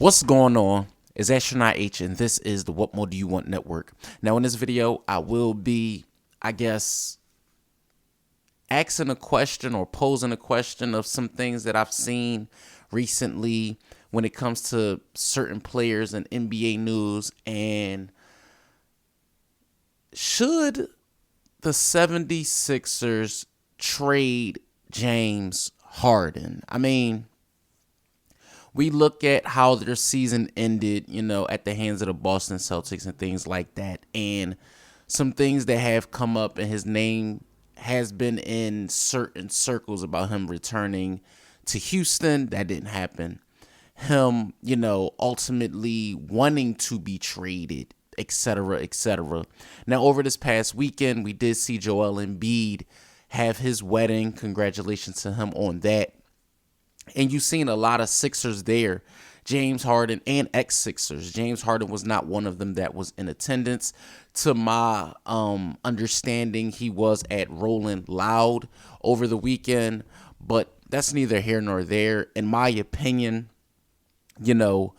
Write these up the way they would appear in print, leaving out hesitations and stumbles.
What's going on? It's Astronaut H, and this is the What More Do You Want Network. Now, in this video, I will be, asking a question or posing a question of some things that I've seen recently when it comes to certain players and NBA news. And should the 76ers trade James Harden? We look at how their season ended, at the hands of the Boston Celtics and things like that. And some things that have come up, and his name has been in certain circles about him returning to Houston. That didn't happen. Him, ultimately wanting to be traded, etc., etc. Now, over this past weekend, we did see Joel Embiid have his wedding. Congratulations to him on that. And you've seen a lot of Sixers there, James Harden and ex-Sixers. James Harden was not one of them that was in attendance. To my understanding, he was at Rolling Loud over the weekend, but that's neither here nor there. In my opinion, the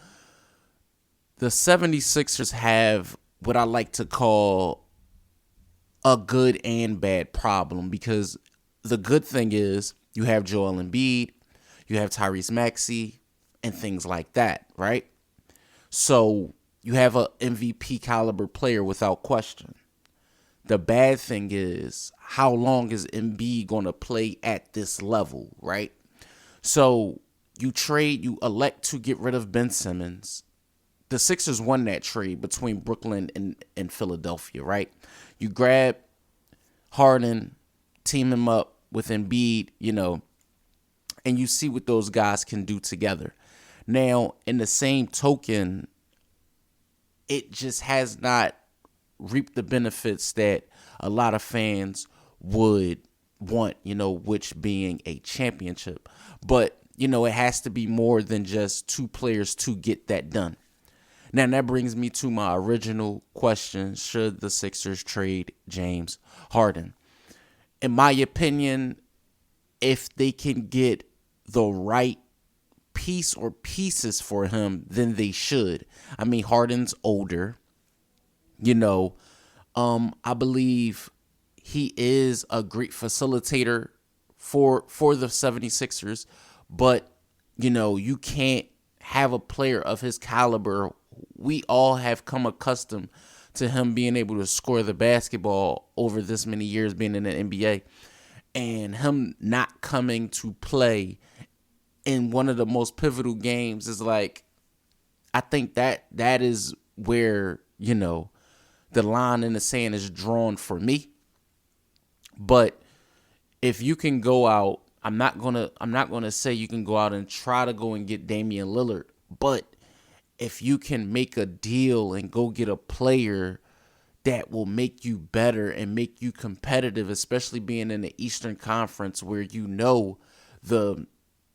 76ers have what I like to call a good and bad problem, because the good thing is you have Joel Embiid, you have Tyrese Maxey, and things like that, right? So you have a MVP caliber player without question. The bad thing is, how long is Embiid going to play at this level, right? So you elect to get rid of Ben Simmons. The Sixers won that trade between Brooklyn and Philadelphia, right? You grab Harden, team him up with Embiid, and you see what those guys can do together. Now, in the same token, it just has not reaped the benefits that a lot of fans would want, which being a championship. But, it has to be more than just two players to get that done. Now, that brings me to my original question: should the Sixers trade James Harden? In my opinion, if they can get the right piece or pieces for him, then they should. Harden's older. I believe he is a great facilitator for the 76ers, but, you can't have a player of his caliber. We all have come accustomed to him being able to score the basketball over this many years being in the NBA, and him not coming to play in one of the most pivotal games is like, I think that is where, the line in the sand is drawn for me. But if you can go out, I'm not gonna say you can go out and try to go and get Damian Lillard, but if you can make a deal and go get a player that will make you better and make you competitive, especially being in the Eastern Conference where the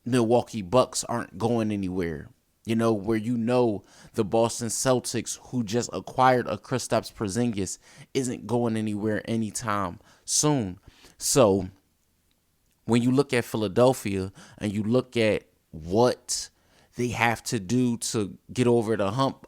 Milwaukee Bucks aren't going anywhere, where the Boston Celtics, who just acquired a Kristaps Porzingis, isn't going anywhere anytime soon. So when you look at Philadelphia and you look at what they have to do to get over the hump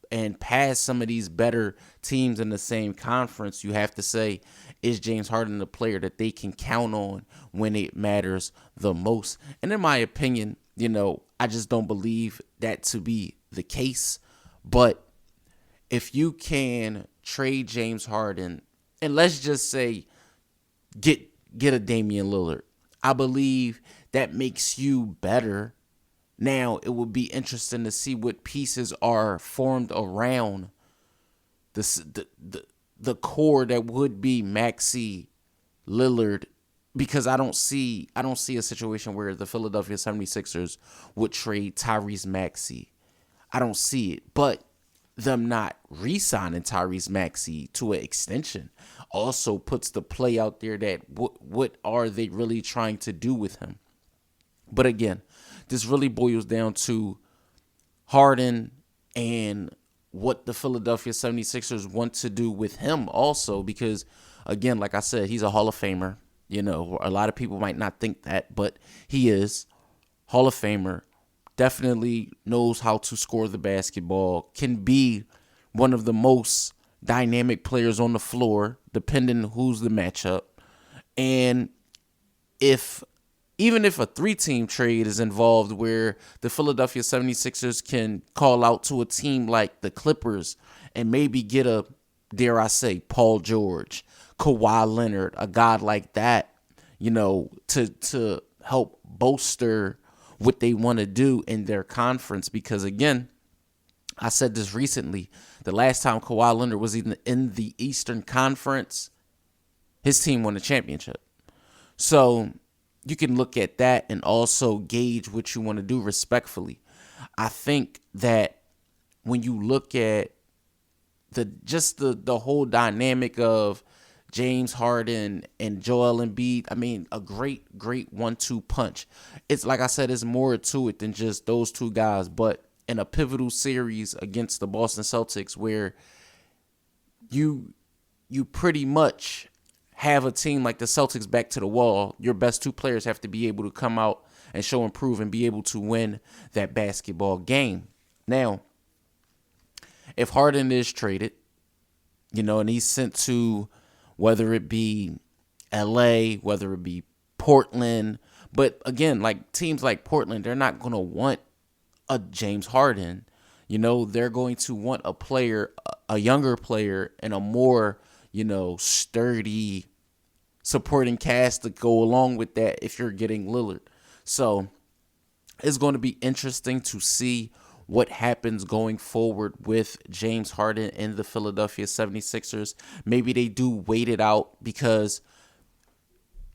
and pass some of these better teams in the same conference, you have to say, is James Harden the player that they can count on when it matters the most? And in my opinion, I just don't believe that to be the case. But if you can trade James Harden, and let's just say get a Damian Lillard, I believe that makes you better. Now, it would be interesting to see what pieces are formed around the core that would be Maxey, Lillard, because I don't see a situation where the Philadelphia 76ers would trade Tyrese Maxey. I don't see it. But them not re-signing Tyrese Maxey to an extension also puts the play out there that what are they really trying to do with him? But again, this really boils down to Harden and what the Philadelphia 76ers want to do with him also, because, again, like I said, he's a Hall of Famer. A lot of people might not think that, but he is Hall of Famer, definitely knows how to score the basketball, can be one of the most dynamic players on the floor, depending who's the matchup. And if even if a 3-team trade is involved where the Philadelphia 76ers can call out to a team like the Clippers and maybe get a, dare I say, Paul George, Kawhi Leonard, a guy like that, to help bolster what they want to do in their conference. Because again, I said this recently, the last time Kawhi Leonard was in the Eastern Conference, his team won the championship. So you can look at that and also gauge what you want to do respectfully. I think that when you look at the whole dynamic of James Harden and Joel Embiid, I mean, a great 1-2 punch. It's like I said, it's more to it than just those two guys, but in a pivotal series against the Boston Celtics where you pretty much have a team like the Celtics back to the wall, your best two players have to be able to come out and show and prove and be able to win that basketball game. Now, if Harden is traded, and he's sent to whether it be LA, whether it be Portland, but again, like teams like Portland, they're not going to want a James Harden. They're going to want a player, a younger player, and a more, sturdy supporting cast to go along with that if you're getting Lillard. So it's going to be interesting to see what happens going forward with James Harden and the Philadelphia 76ers. Maybe they do wait it out because,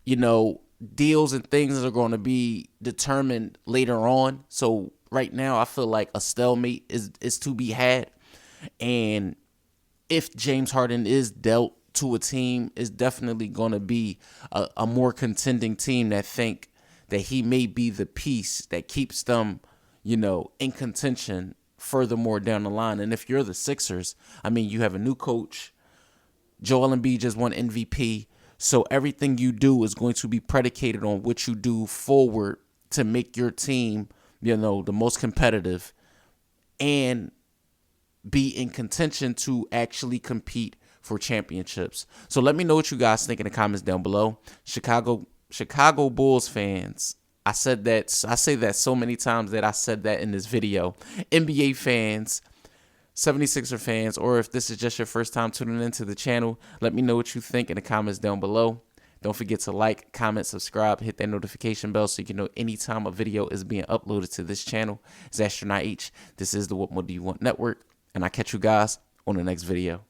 deals and things are going to be determined later on. So right now I feel like a stalemate is to be had. And if James Harden is dealt to a team, is definitely going to be a more contending team that think that he may be the piece that keeps them, in contention furthermore down the line. And if you're the Sixers, I mean, you have a new coach. Joel Embiid just won MVP. So everything you do is going to be predicated on what you do forward to make your team, the most competitive and be in contention to actually compete for championships. So let me know what you guys think in the comments down below. Chicago Bulls fans, I say that so many times that I said that in this video. NBA fans, 76er fans, or if this is just your first time tuning into the channel, let me know what you think in the comments down below. Don't forget to like, comment, subscribe, hit that notification bell so you can know anytime a video is being uploaded to this channel. It's Astronaut H. This is the What More Do You Want Network, and I'll catch you guys on the next video.